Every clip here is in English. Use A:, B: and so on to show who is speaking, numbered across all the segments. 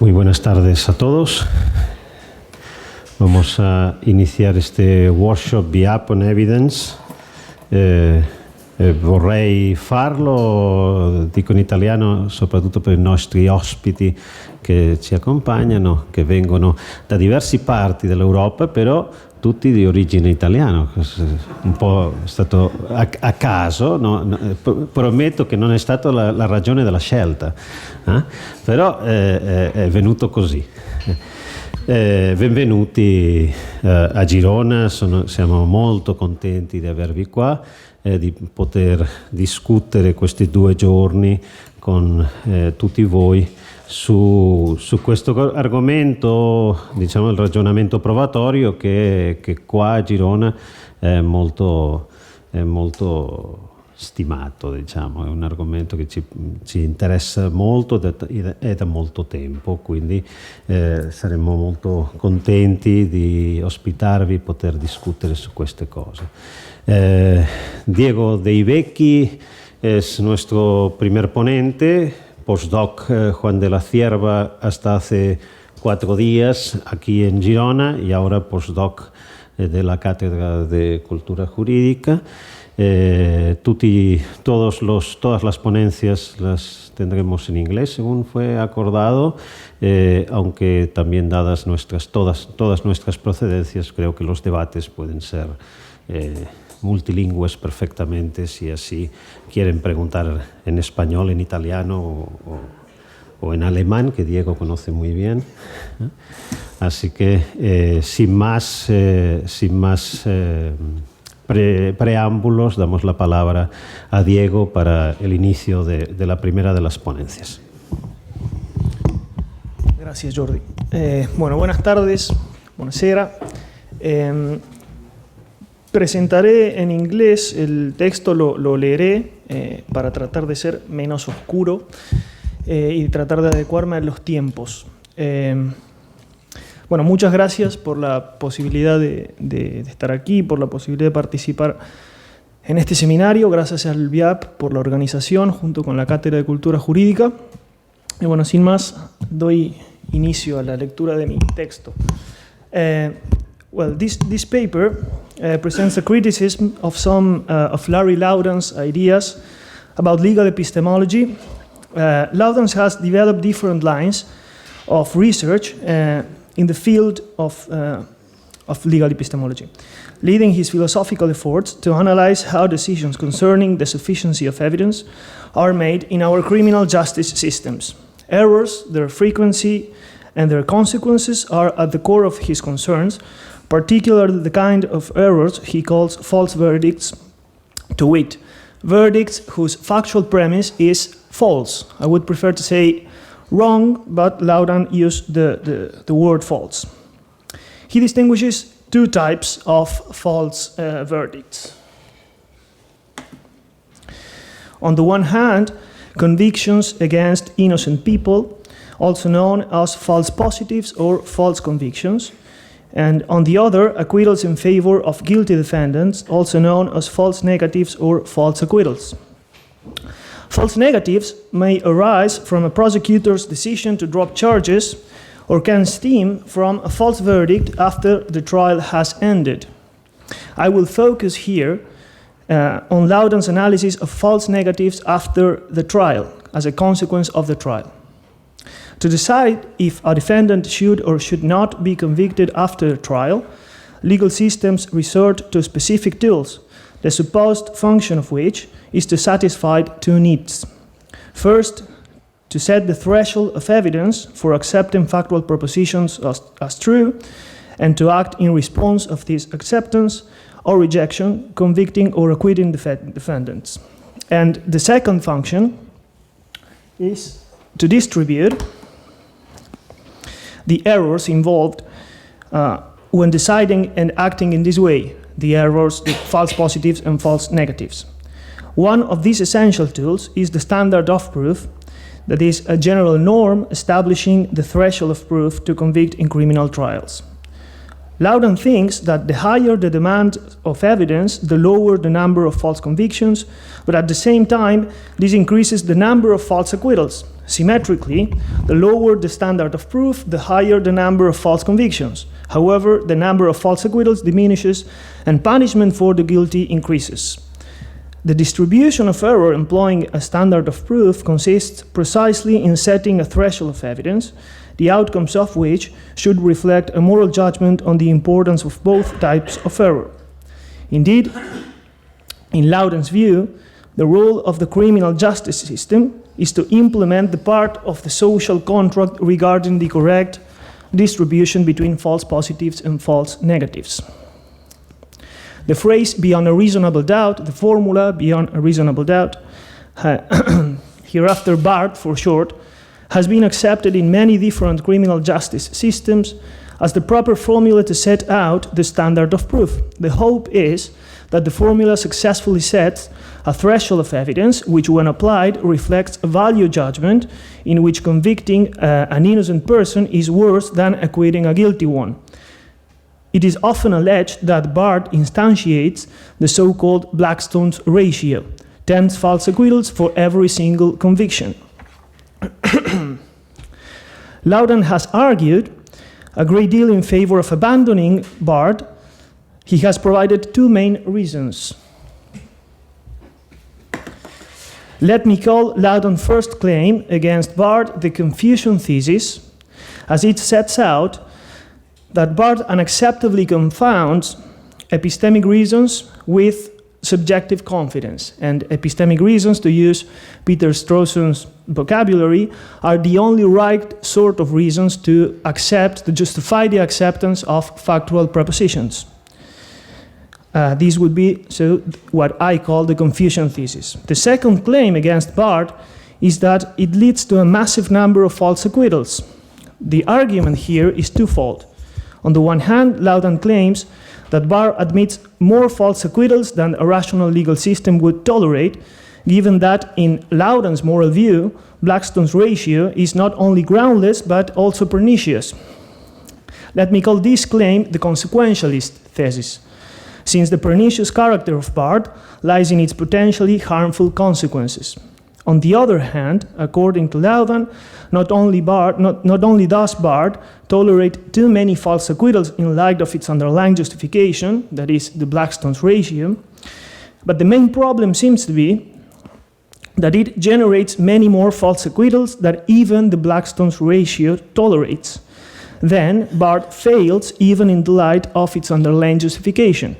A: Muy buenas tardes a todos. Vamos a iniciare este workshop BIAP on Evidence. Vorrei farlo, dico in italiano, soprattutto per i nostri ospiti che ci accompagnano, che vengono da diverse parti dell'Europa, però tutti di origine italiana. Un po' è stato a caso, no? Prometto che non è stata la ragione della scelta, però è venuto così. Benvenuti a Girona, siamo molto contenti di avervi qua e di poter discutere questi 2 giorni con tutti voi su questo argomento, diciamo il ragionamento provatorio che qua a Girona è molto stimato, diciamo, è un argomento che ci interessa molto e da molto tempo, quindi saremmo molto contenti di ospitarvi, poter discutere su queste cose. Diego Dei Vecchi es nuestro primer ponente, postdoc Juan de la Cierva hasta hace 4 días aquí en Girona y ahora postdoc de la Cátedra de Cultura Jurídica. Todas las ponencias las tendremos en inglés según fue acordado, aunque también dadas todas nuestras procedencias, creo que los debates pueden ser multilingües perfectamente, si así quieren preguntar en español, en italiano o en alemán, que Diego conoce muy bien. Así que sin más preámbulos, damos la palabra a Diego para el inicio de la primera de las ponencias.
B: Gracias, Jordi. Bueno, buenas tardes, buonasera. Presentaré en inglés el texto, lo leeré para tratar de ser menos oscuro y tratar de adecuarme a los tiempos. Bueno, muchas gracias por la posibilidad de estar aquí, por la posibilidad de participar en este seminario. Gracias al BIAP por la organización junto con la Cátedra de Cultura Jurídica. Y bueno, sin más, doy inicio a la lectura de mi texto. Well, this paper presents a criticism of some of Larry Laudan's ideas about legal epistemology. Laudan has developed different lines of research in the field of legal epistemology, leading his philosophical efforts to analyze how decisions concerning the sufficiency of evidence are made in our criminal justice systems. Errors, their frequency, and their consequences are at the core of his concerns, particularly the kind of errors he calls false verdicts, to wit, verdicts whose factual premise is false. I would prefer to say wrong, but Laudan used the word false. He distinguishes 2 types of false verdicts. On the one hand, convictions against innocent people, also known as false positives or false convictions, and on the other, acquittals in favor of guilty defendants, also known as false negatives or false acquittals. False negatives may arise from a prosecutor's decision to drop charges or can stem from a false verdict after the trial has ended. I will focus here on Laudan's analysis of false negatives after the trial, as a consequence of the trial. To decide if a defendant should or should not be convicted after a trial, legal systems resort to specific tools, the supposed function of which is to satisfy 2 needs. First, to set the threshold of evidence for accepting factual propositions as true, and to act in response of this acceptance or rejection, convicting or acquitting defendants. And the second function is to distribute the errors involved when deciding and acting in this way, the errors, the false positives and false negatives. One of these essential tools is the standard of proof, that is a general norm establishing the threshold of proof to convict in criminal trials. Laudan thinks that the higher the demand of evidence, the lower the number of false convictions, but at the same time, this increases the number of false acquittals. Symmetrically, the lower the standard of proof, the higher the number of false convictions. However, the number of false acquittals diminishes and punishment for the guilty increases. The distribution of error employing a standard of proof consists precisely in setting a threshold of evidence, the outcomes of which should reflect a moral judgment on the importance of both types of error. Indeed, in Laudan's view, the role of the criminal justice system is to implement the part of the social contract regarding the correct distribution between false positives and false negatives. The phrase beyond a reasonable doubt, the formula beyond a reasonable doubt, hereafter BART for short, has been accepted in many different criminal justice systems as the proper formula to set out the standard of proof. The hope is that the formula successfully sets a threshold of evidence which, when applied, reflects a value judgment in which convicting an innocent person is worse than acquitting a guilty one. It is often alleged that BART instantiates the so-called Blackstone's ratio, 10 false acquittals for every single conviction. Laudan has argued a great deal in favor of abandoning BART. He has provided two main reasons. Let me call Laudan's first claim against BART the confusion thesis, as it sets out that BART unacceptably confounds epistemic reasons with subjective confidence, and epistemic reasons, to use Peter Strawson's vocabulary, are the only right sort of reasons to justify the acceptance of factual propositions. This would be what I call the confusion thesis. The second claim against BART is that it leads to a massive number of false acquittals. The argument here is twofold. On the one hand, Laudan claims that BART admits more false acquittals than a rational legal system would tolerate, given that, in Laudan's moral view, Blackstone's ratio is not only groundless but also pernicious. Let me call this claim the consequentialist thesis, since the pernicious character of BART lies in its potentially harmful consequences. On the other hand, according to Laudan, not only does BART tolerate too many false acquittals in light of its underlying justification, that is, the Blackstone's ratio, but the main problem seems to be that it generates many more false acquittals than even the Blackstone's ratio tolerates. Then, BART fails even in the light of its underlying justification.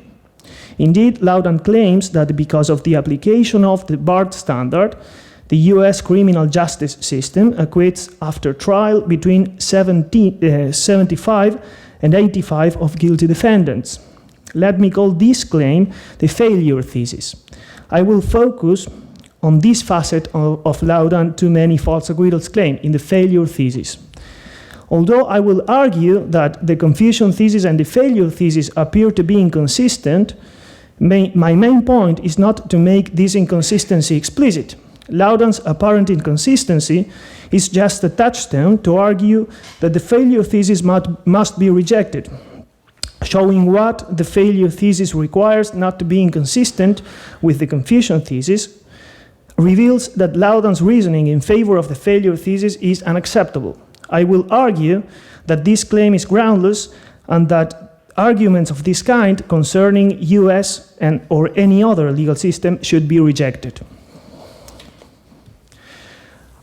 B: Indeed, Laudan claims that because of the application of the BART standard, the US criminal justice system acquits after trial between 75 and 85 of guilty defendants. Let me call this claim the failure thesis. I will focus on this facet of Laudan too many false acquittals claim, in the failure thesis. Although I will argue that the confusion thesis and the failure thesis appear to be inconsistent, my main point is not to make this inconsistency explicit. Laudan's apparent inconsistency is just a touchstone to argue that the failure thesis must be rejected, showing what the failure thesis requires not to be inconsistent with the confusion thesis, reveals that Laudan's reasoning in favor of the failure thesis is unacceptable. I will argue that this claim is groundless and that arguments of this kind concerning US or any other legal system should be rejected.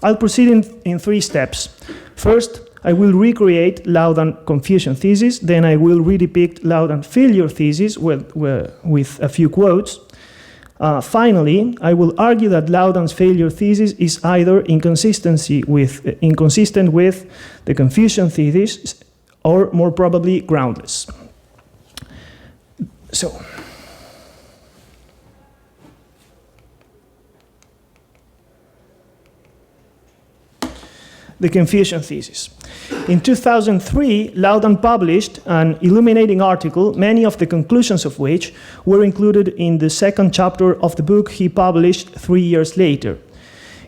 B: I'll proceed in three steps. First, I will recreate Laudan's confusion thesis, then I will redepict Laudan's failure thesis with a few quotes. Finally, I will argue that Laudan's failure thesis is either inconsistent with the confusion thesis or more probably groundless. So, the confusion thesis. In 2003, Laudan published an illuminating article, many of the conclusions of which were included in the second chapter of the book he published 3 years later.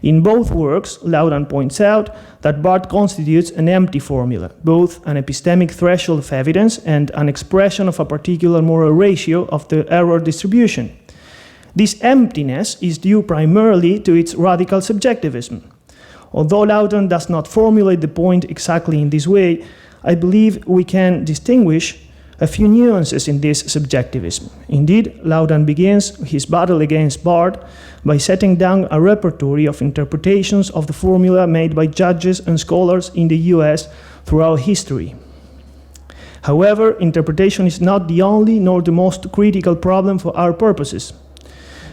B: In both works, Laudan points out that BART constitutes an empty formula, both an epistemic threshold of evidence and an expression of a particular moral ratio of the error distribution. This emptiness is due primarily to its radical subjectivism. Although Laudan does not formulate the point exactly in this way, I believe we can distinguish a few nuances in this subjectivism. Indeed, Laudan begins his battle against BART by setting down a repertory of interpretations of the formula made by judges and scholars in the US throughout history. However, interpretation is not the only nor the most critical problem for our purposes.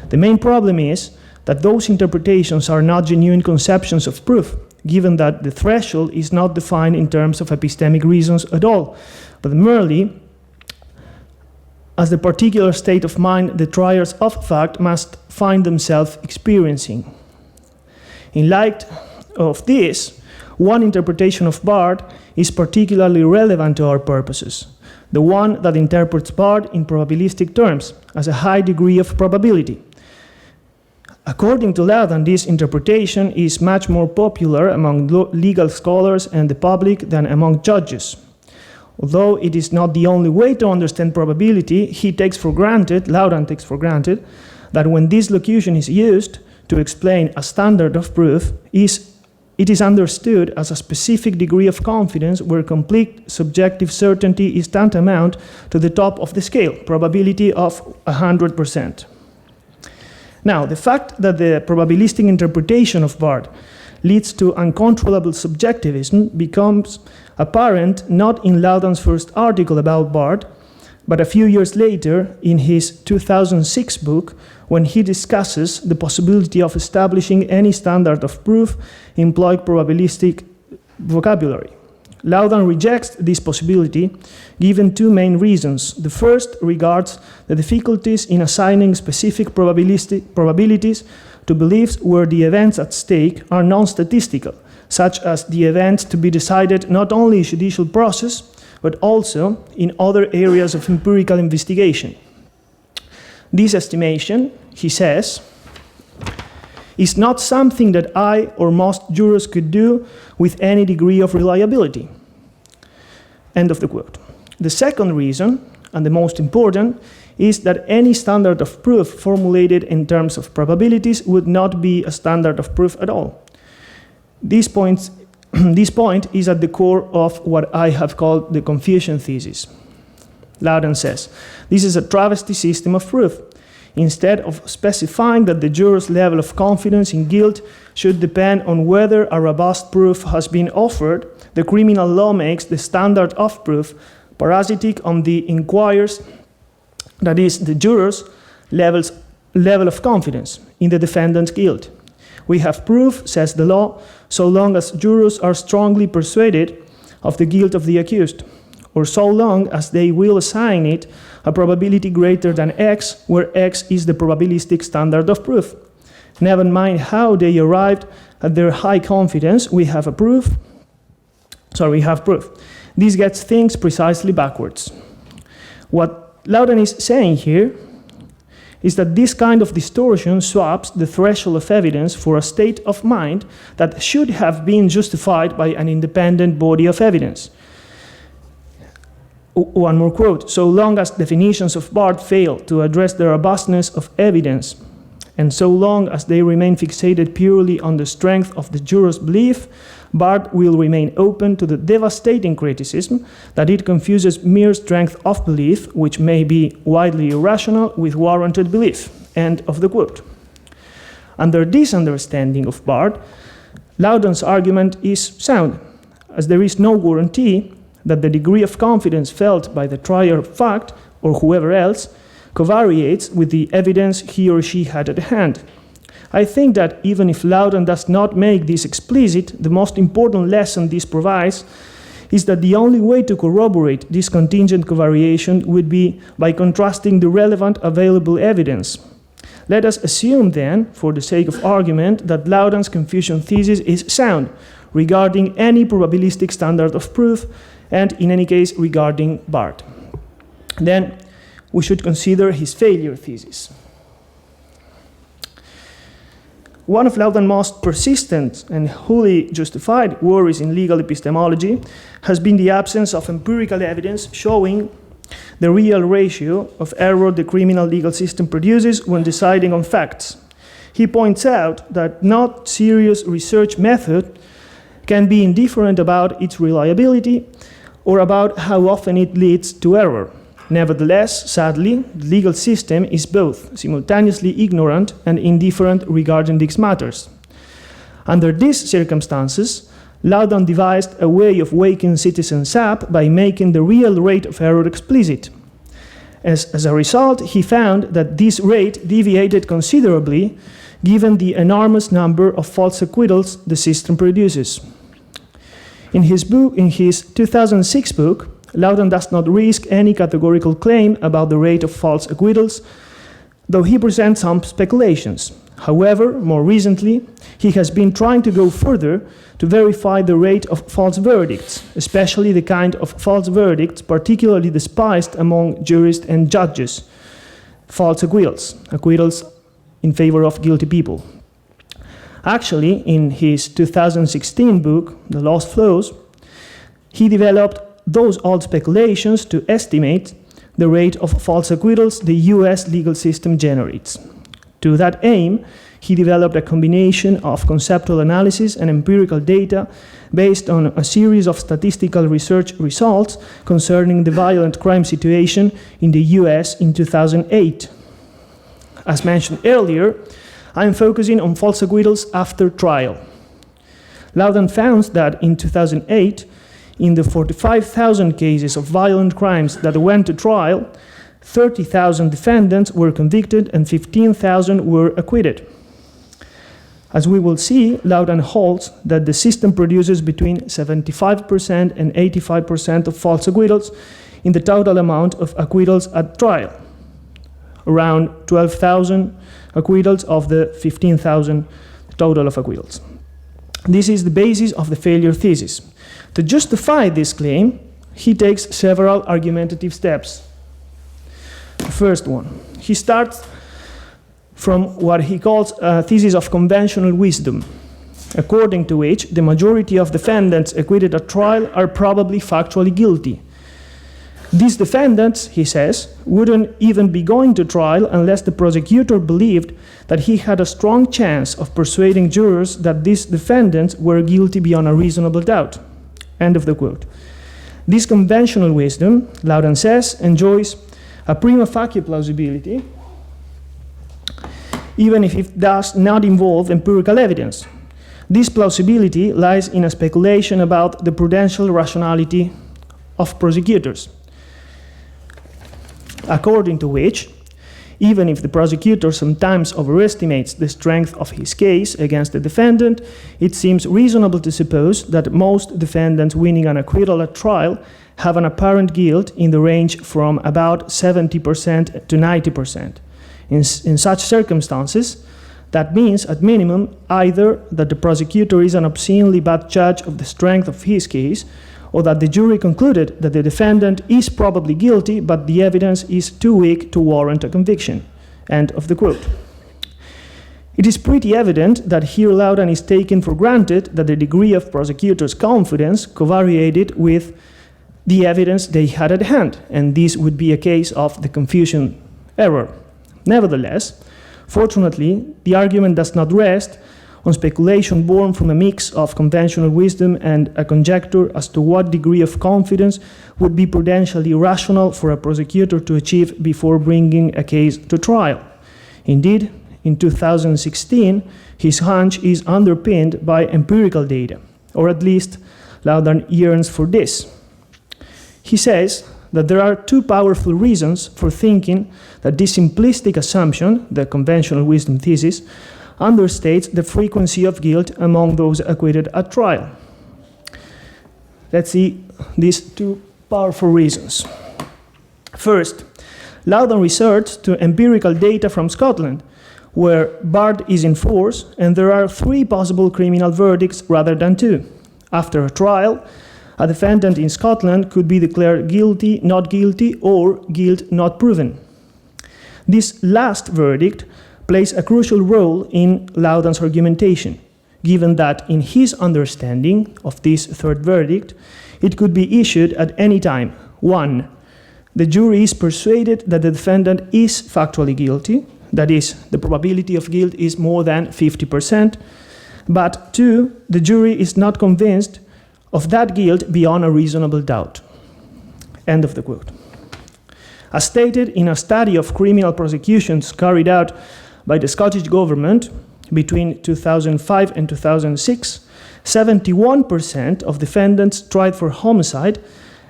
B: The main problem is that those interpretations are not genuine conceptions of proof, given that the threshold is not defined in terms of epistemic reasons at all, but merely as the particular state of mind the triers of fact must find themselves experiencing. In light of this, one interpretation of BART is particularly relevant to our purposes, the one that interprets BART in probabilistic terms, as a high degree of probability. According to Laudan, this interpretation is much more popular among legal scholars and the public than among judges. Although it is not the only way to understand probability, Laudan takes for granted, that when this locution is used to explain a standard of proof, it is understood as a specific degree of confidence where complete subjective certainty is tantamount to the top of the scale, probability of 100%. Now, the fact that the probabilistic interpretation of BART leads to uncontrollable subjectivism becomes apparent not in Laudan's first article about BART, but a few years later in his 2006 book, when he discusses the possibility of establishing any standard of proof employing probabilistic vocabulary. Laudan rejects this possibility, given two main reasons. The first regards the difficulties in assigning specific probabilities to beliefs where the events at stake are non-statistical, such as the events to be decided not only in judicial process, but also in other areas of empirical investigation. This estimation, he says, is not something that I or most jurors could do with any degree of reliability. End of the quote. The second reason, and the most important, is that any standard of proof formulated in terms of probabilities would not be a standard of proof at all. This point is at the core of what I have called the Confucian thesis. Laudan says, this is a travesty system of proof. Instead of specifying that the juror's level of confidence in guilt should depend on whether a robust proof has been offered, the criminal law makes the standard of proof parasitic on the inquirer's, that is, the juror's level of confidence in the defendant's guilt. We have proof, says the law, so long as jurors are strongly persuaded of the guilt of the accused, or so long as they will assign it a probability greater than X, where X is the probabilistic standard of proof. Never mind how they arrived at their high confidence, we have proof. This gets things precisely backwards. What Laudan is saying here is that this kind of distortion swaps the threshold of evidence for a state of mind that should have been justified by an independent body of evidence. One more quote, so long as definitions of BART fail to address the robustness of evidence, and so long as they remain fixated purely on the strength of the juror's belief, BART will remain open to the devastating criticism that it confuses mere strength of belief, which may be widely irrational, with warranted belief. End of the quote. Under this understanding of BART, Laudan's argument is sound, as there is no guarantee that the degree of confidence felt by the trier of fact, or whoever else, covariates with the evidence he or she had at hand. I think that even if Laudan does not make this explicit, the most important lesson this provides is that the only way to corroborate this contingent covariation would be by contrasting the relevant available evidence. Let us assume then, for the sake of argument, that Laudan's Confucian thesis is sound regarding any probabilistic standard of proof, and in any case regarding BART. Then we should consider his failure thesis. One of Laudan's most persistent and wholly justified worries in legal epistemology has been the absence of empirical evidence showing the real ratio of error the criminal legal system produces when deciding on facts. He points out that not serious research method can be indifferent about its reliability or about how often it leads to error. Nevertheless, sadly, the legal system is both simultaneously ignorant and indifferent regarding these matters. Under these circumstances, Laudan devised a way of waking citizens up by making the real rate of error explicit. As a result, he found that this rate deviated considerably given the enormous number of false acquittals the system produces. In his 2006 book, Laudan does not risk any categorical claim about the rate of false acquittals, though he presents some speculations. However, more recently, he has been trying to go further to verify the rate of false verdicts, especially the kind of false verdicts particularly despised among jurists and judges, false acquittals, acquittals in favor of guilty people. Actually, in his 2016 book, The Lost Flows, he developed those old speculations to estimate the rate of false acquittals the US legal system generates. To that aim, he developed a combination of conceptual analysis and empirical data based on a series of statistical research results concerning the violent crime situation in the US in 2008. As mentioned earlier, I am focusing on false acquittals after trial. Laudan found that in 2008, in the 45,000 cases of violent crimes that went to trial, 30,000 defendants were convicted and 15,000 were acquitted. As we will see, Laudan holds that the system produces between 75% and 85% of false acquittals in the total amount of acquittals at trial, around 12,000 acquittals of the 15,000 total of acquittals. This is the basis of the failure thesis. To justify this claim, he takes several argumentative steps. The first one, he starts from what he calls a thesis of conventional wisdom, according to which the majority of defendants acquitted at trial are probably factually guilty. These defendants, he says, wouldn't even be going to trial unless the prosecutor believed that he had a strong chance of persuading jurors that these defendants were guilty beyond a reasonable doubt. End of the quote. This conventional wisdom, Laudan says, enjoys a prima facie plausibility, even if it does not involve empirical evidence. This plausibility lies in a speculation about the prudential rationality of prosecutors, according to which, even if the prosecutor sometimes overestimates the strength of his case against the defendant, it seems reasonable to suppose that most defendants winning an acquittal at trial have an apparent guilt in the range from about 70% to 90%. In such circumstances, that means, at minimum, either that the prosecutor is an obscenely bad judge of the strength of his case, or that the jury concluded that the defendant is probably guilty, but the evidence is too weak to warrant a conviction. End of the quote. It is pretty evident that here Laudan is taken for granted that the degree of prosecutors' confidence covariated with the evidence they had at hand, and this would be a case of the confusion error. Nevertheless, fortunately, the argument does not rest on speculation born from a mix of conventional wisdom and a conjecture as to what degree of confidence would be prudentially rational for a prosecutor to achieve before bringing a case to trial. Indeed, in 2016, his hunch is underpinned by empirical data, or at least Laudan yearns for this. He says that there are two powerful reasons for thinking that this simplistic assumption, the conventional wisdom thesis, understates the frequency of guilt among those acquitted at trial. Let's see these two powerful reasons. First, Laudan resorts to empirical data from Scotland, where BARD is in force, and there are 3 possible criminal verdicts rather than 2. After a trial, a defendant in Scotland could be declared guilty, not guilty, or guilt not proven. This last verdict plays a crucial role in Laudan's argumentation, given that in his understanding of this third verdict, it could be issued at any time. 1. The jury is persuaded that the defendant is factually guilty, that is, the probability of guilt is more than 50%, but 2. The jury is not convinced of that guilt beyond a reasonable doubt. End of the quote. As stated in a study of criminal prosecutions carried out by the Scottish government between 2005 and 2006, 71% of defendants tried for homicide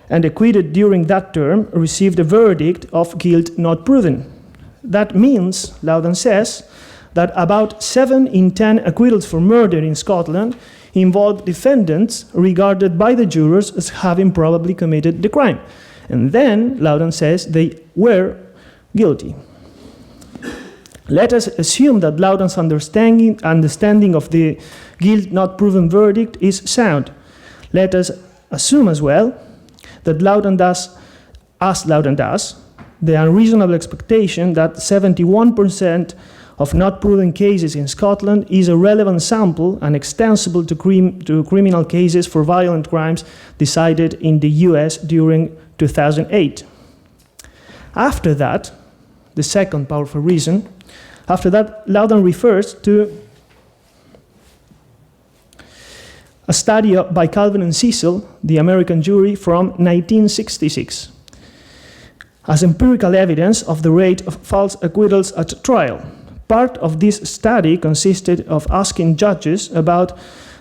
B: and acquitted during that term received a verdict of guilt not proven. That means, Laudan says, that about 7 in 10 acquittals for murder in Scotland involved defendants regarded by the jurors as having probably committed the crime. And then, Laudan says, they were guilty. Let us assume that Laudan's understanding of the guilt not proven verdict is sound. Let us assume as well that Laudan does, as Laudan does, the unreasonable expectation that 71% of not proven cases in Scotland is a relevant sample and extensible to criminal cases for violent crimes decided in the US during 2008. After that, the second powerful reason, after that, Laudan refers to a study by Calvin and Cecil, the American jury, from 1966, as empirical evidence of the rate of false acquittals at trial. Part of this study consisted of asking judges about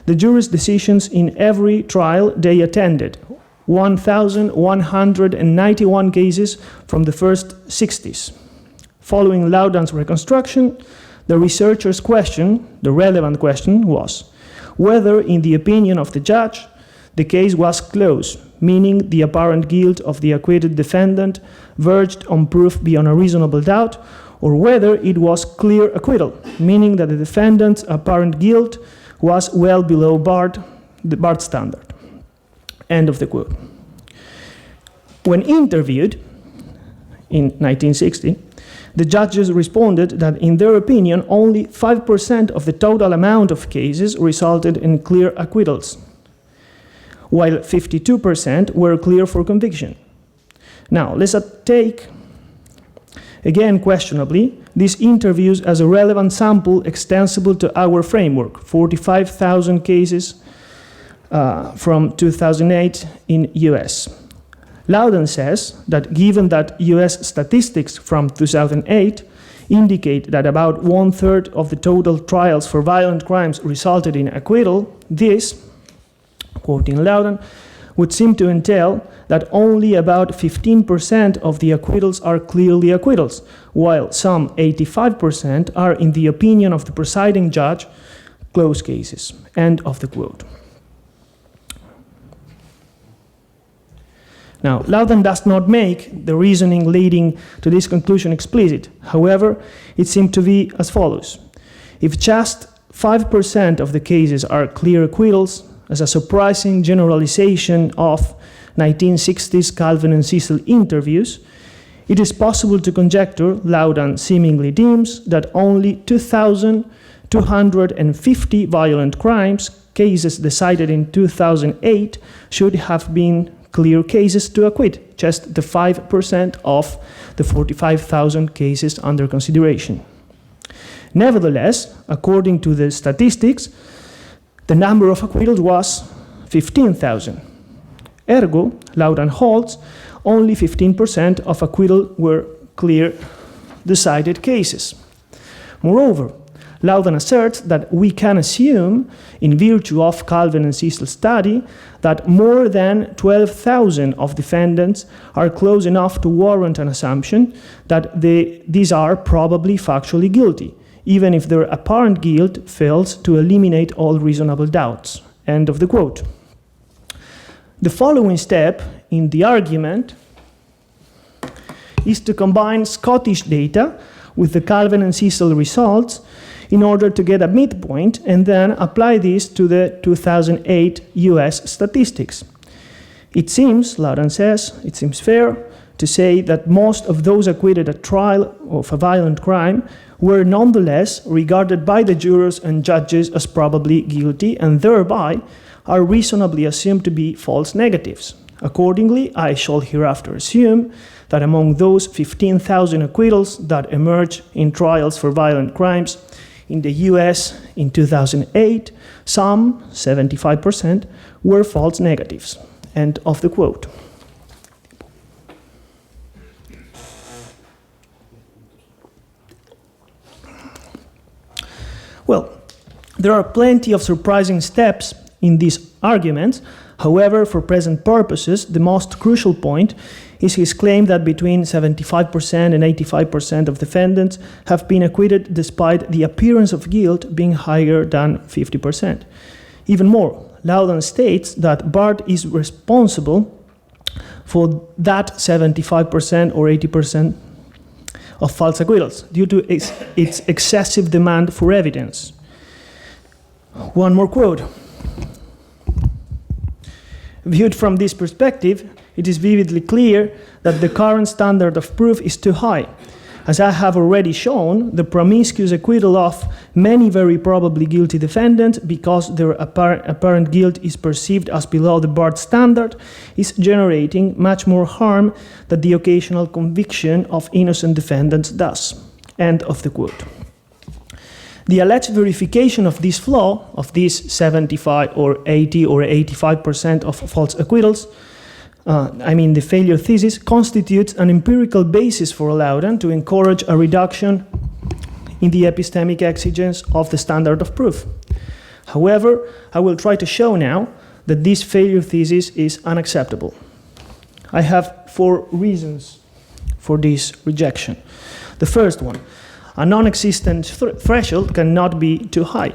B: the jury's decisions in every trial they attended, 1,191 cases from the first 60s. Following Laudan's reconstruction, the researchers' question, the relevant question, was whether, in the opinion of the judge, the case was close, meaning the apparent guilt of the acquitted defendant verged on proof beyond a reasonable doubt, or whether it was clear acquittal, meaning that the defendant's apparent guilt was well below the BART standard. End of the quote. When interviewed in 1960, the judges responded that, in their opinion, only 5% of the total amount of cases resulted in clear acquittals, while 52% were clear for conviction. Now, let's take, again questionably, these interviews as a relevant sample extensible to our framework, 45,000 cases from 2008 in US. Laudan says that given that US statistics from 2008 indicate that about 1/3 of the total trials for violent crimes resulted in acquittal, this, quoting Laudan, would seem to entail that only about 15% of the acquittals are clearly acquittals, while some 85% are, in the opinion of the presiding judge, close cases. End of the quote. Now, Laudan does not make the reasoning leading to this conclusion explicit. However, it seemed to be as follows. If just 5% of the cases are clear acquittals, as a surprising generalization of 1960s Calvin and Cecil interviews, it is possible to conjecture, Laudan seemingly deems, that only 2,250 violent crimes cases decided in 2008 should have been clear cases to acquit, just the 5% of the 45,000 cases under consideration. Nevertheless, according to the statistics, the number of acquittals was 15,000. Ergo, Laudan holds, only 15% of acquittal were clear decided cases. Moreover, Laudan asserts that we can assume, in virtue of Calvin and Cecil's study, that more than 12,000 of defendants are close enough to warrant an assumption that these are probably factually guilty, even if their apparent guilt fails to eliminate all reasonable doubts. End of the quote. The following step in the argument is to combine Scottish data with the Calvin and Cecil results in order to get a midpoint and then apply this to the 2008 US statistics. It seems, Laudan says, it seems fair to say that most of those acquitted at trial of a violent crime were nonetheless regarded by the jurors and judges as probably guilty and thereby are reasonably assumed to be false negatives. Accordingly, I shall hereafter assume that among those 15,000 acquittals that emerged in trials for violent crimes in the US in 2008, some, 75%, were false negatives. End of the quote. Well, there are plenty of surprising steps in these arguments. However, for present purposes, the most crucial point is his claim that between 75% and 85% of defendants have been acquitted despite the appearance of guilt being higher than 50%. Even more, Laudan states that BART is responsible for that 75% or 80% of false acquittals due to its excessive demand for evidence. One more quote. Viewed from this perspective, it is vividly clear that the current standard of proof is too high. As I have already shown, the promiscuous acquittal of many very probably guilty defendants because their apparent guilt is perceived as below the BART standard is generating much more harm than the occasional conviction of innocent defendants does. End of the quote. The alleged verification of this flaw, of these 75 or 80 or 85% of false acquittals, the failure thesis, constitutes an empirical basis for Laudan to encourage a reduction in the epistemic exigence of the standard of proof. However, I will try to show now that this failure thesis is unacceptable. I have 4 reasons for this rejection. The first one, a non-existent threshold cannot be too high.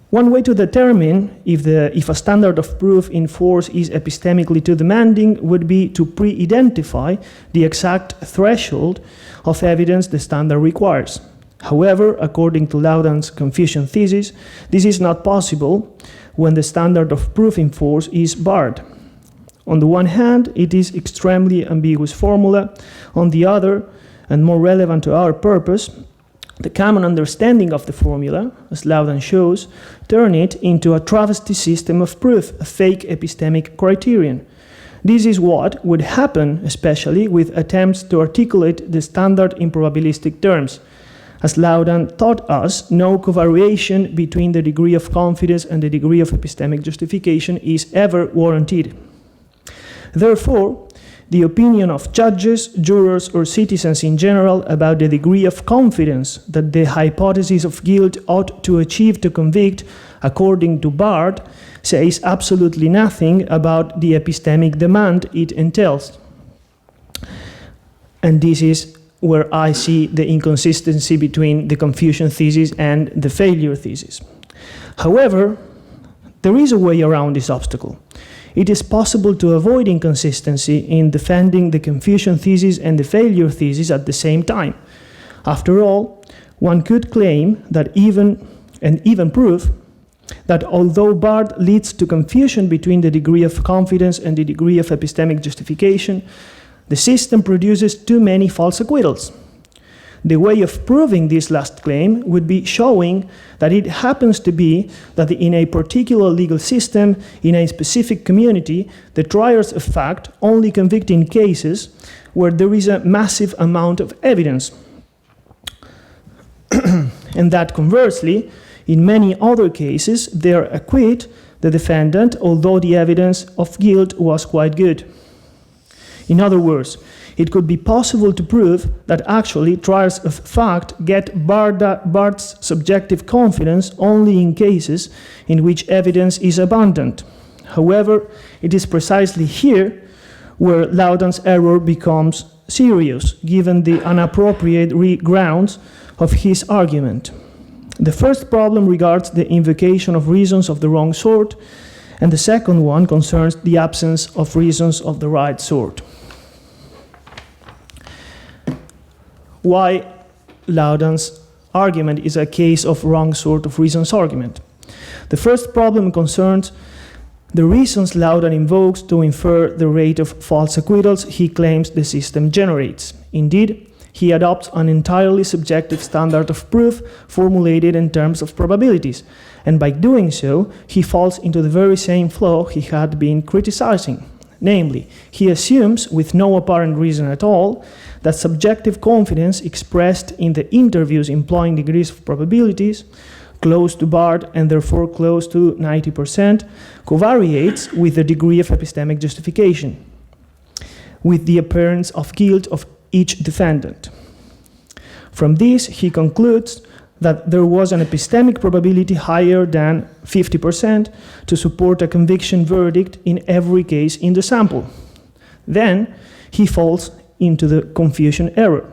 B: One way to determine if a standard of proof in force is epistemically too demanding would be to pre-identify the exact threshold of evidence the standard requires. However, according to Laudan's Confucian thesis, this is not possible when the standard of proof in force is barred. On the one hand, it is extremely ambiguous formula. On the other, and more relevant to our purpose, the common understanding of the formula, as Laudan shows, turn it into a travesty system of proof, a fake epistemic criterion. This is what would happen, especially with attempts to articulate the standard in probabilistic terms. As Laudan taught us, no covariation between the degree of confidence and the degree of epistemic justification is ever warranted. Therefore, the opinion of judges, jurors, or citizens in general about the degree of confidence that the hypothesis of guilt ought to achieve to convict, according to Bard, says absolutely nothing about the epistemic demand it entails. And this is where I see the inconsistency between the Confucian thesis and the failure thesis. However, there is a way around this obstacle. It is possible to avoid inconsistency in defending the Confucian thesis and the failure thesis at the same time. After all, one could claim that even prove that although Bard leads to confusion between the degree of confidence and the degree of epistemic justification, the system produces too many false acquittals. The way of proving this last claim would be showing that it happens to be that in a particular legal system, in a specific community, the triers of fact only convict in cases where there is a massive amount of evidence. And that conversely, in many other cases, they acquit the defendant, although the evidence of guilt was quite good. In other words, it could be possible to prove that actually triers of fact get Bard's subjective confidence only in cases in which evidence is abundant. However, it is precisely here where Laudan's error becomes serious, given the inappropriate grounds of his argument. The first problem regards the invocation of reasons of the wrong sort, and the second one concerns the absence of reasons of the right sort. Why Laudan's argument is a case of wrong sort of reasons argument. The first problem concerns the reasons Laudan invokes to infer the rate of false acquittals he claims the system generates. Indeed, he adopts an entirely subjective standard of proof formulated in terms of probabilities, and by doing so, he falls into the very same flaw he had been criticizing. Namely, he assumes, with no apparent reason at all, that subjective confidence expressed in the interviews employing degrees of probabilities, close to BART and therefore close to 90%, covariates with the degree of epistemic justification, with the appearance of guilt of each defendant. From this, he concludes that there was an epistemic probability higher than 50% to support a conviction verdict in every case in the sample. Then, he falls into the confusion error.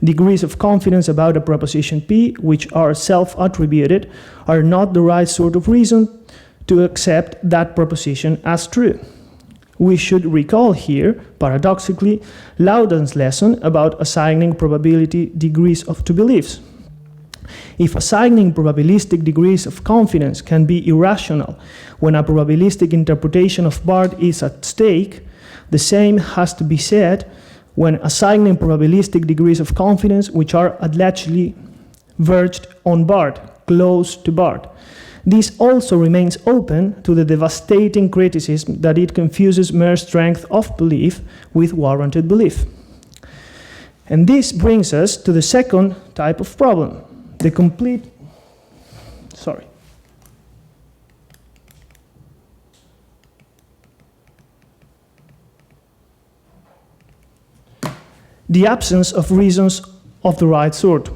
B: Degrees of confidence about a proposition P, which are self-attributed, are not the right sort of reason to accept that proposition as true. We should recall here, paradoxically, Laudan's lesson about assigning probability degrees to beliefs. If assigning probabilistic degrees of confidence can be irrational when a probabilistic interpretation of BART is at stake, the same has to be said when assigning probabilistic degrees of confidence which are allegedly verged on BART, close to BART. This also remains open to the devastating criticism that it confuses mere strength of belief with warranted belief. And this brings us to the second type of problem, the complete, the absence of reasons of the right sort.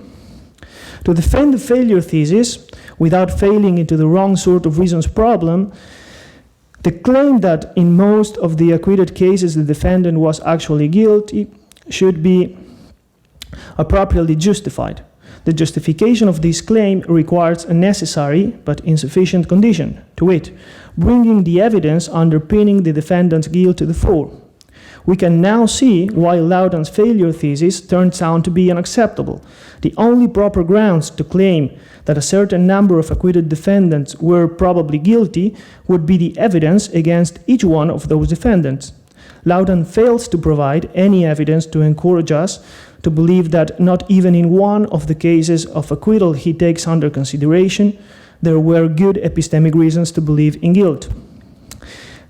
B: To defend the failure thesis without failing into the wrong sort of reasons problem, the claim that in most of the acquitted cases the defendant was actually guilty should be appropriately justified. The justification of this claim requires a necessary but insufficient condition, to wit, bringing the evidence underpinning the defendant's guilt to the fore. We can now see why Laudan's failure thesis turns out to be unacceptable. The only proper grounds to claim that a certain number of acquitted defendants were probably guilty would be the evidence against each one of those defendants. Laudan fails to provide any evidence to encourage us to believe that not even in one of the cases of acquittal he takes under consideration, there were good epistemic reasons to believe in guilt.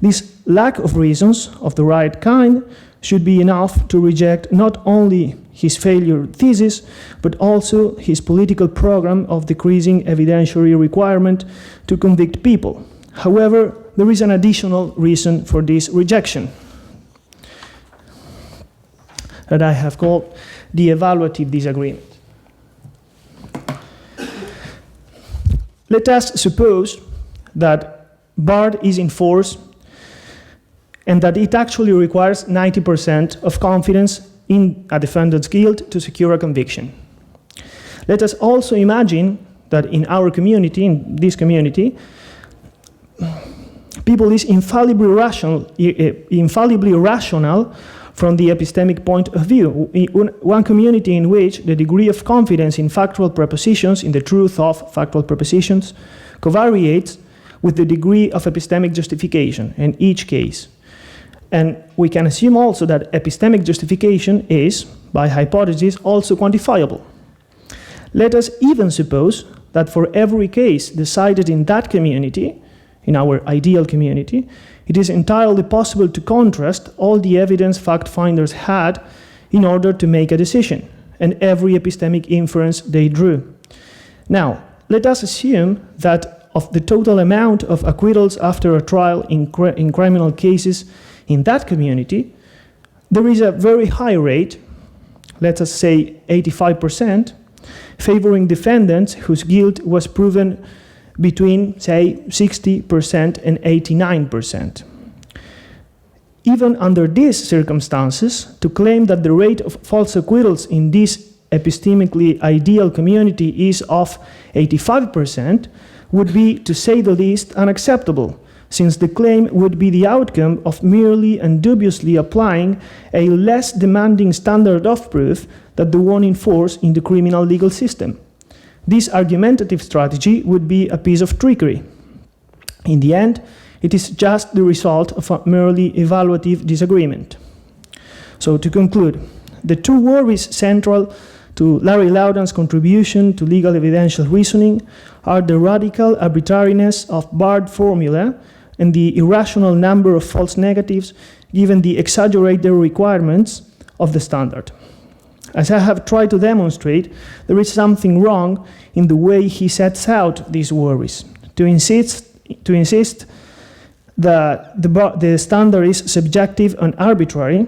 B: This lack of reasons of the right kind should be enough to reject not only his failure thesis, but also his political program of decreasing evidentiary requirement to convict people. However, there is an additional reason for this rejection that I have called the evaluative disagreement. Let us suppose that BART is in force and that it actually requires 90% of confidence in a defendant's guilt to secure a conviction. Let us also imagine that in our community, in this community, people is infallibly rational from the epistemic point of view. One community in which the degree of confidence in factual propositions, in the truth of factual propositions, covariates with the degree of epistemic justification in each case. And we can assume also that epistemic justification is, by hypothesis, also quantifiable. Let us even suppose that for every case decided in that community, in our ideal community, it is entirely possible to contrast all the evidence fact-finders had in order to make a decision, and every epistemic inference they drew. Now, let us assume that of the total amount of acquittals after a trial in criminal cases in that community, there is a very high rate, let us say 85%, favoring defendants whose guilt was proven between, say, 60% and 89%. Even under these circumstances, to claim that the rate of false acquittals in this epistemically ideal community is of 85% would be, to say the least, unacceptable, since the claim would be the outcome of merely and dubiously applying a less demanding standard of proof than the one in force in the criminal legal system. This argumentative strategy would be a piece of trickery. In the end, It is just the result of a merely evaluative disagreement. So to conclude, the two worries central to Larry Laudan's contribution to legal evidential reasoning are the radical arbitrariness of barred formula and the irrational number of false negatives given the exaggerated requirements of the standard. As I have tried to demonstrate, there is something wrong in the way he sets out these worries. To insist that the standard is subjective and arbitrary,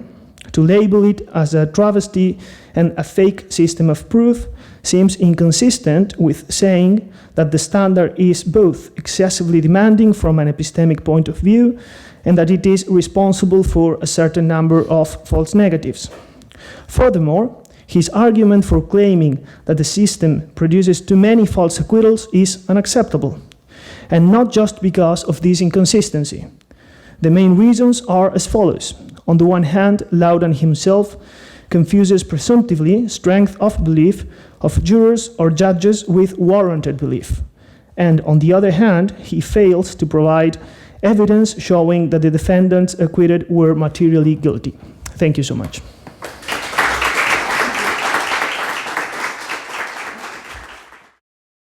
B: to label it as a travesty and a fake system of proof, seems inconsistent with saying that the standard is both excessively demanding from an epistemic point of view and that it is responsible for a certain number of false negatives. Furthermore, his argument for claiming that the system produces too many false acquittals is unacceptable, and not just because of this inconsistency. The main reasons are as follows. On the one hand, Laudan himself confuses presumptively strength of belief of jurors or judges with warranted belief. And on the other hand, he fails to provide evidence showing that the defendants acquitted were materially guilty. Thank you so much.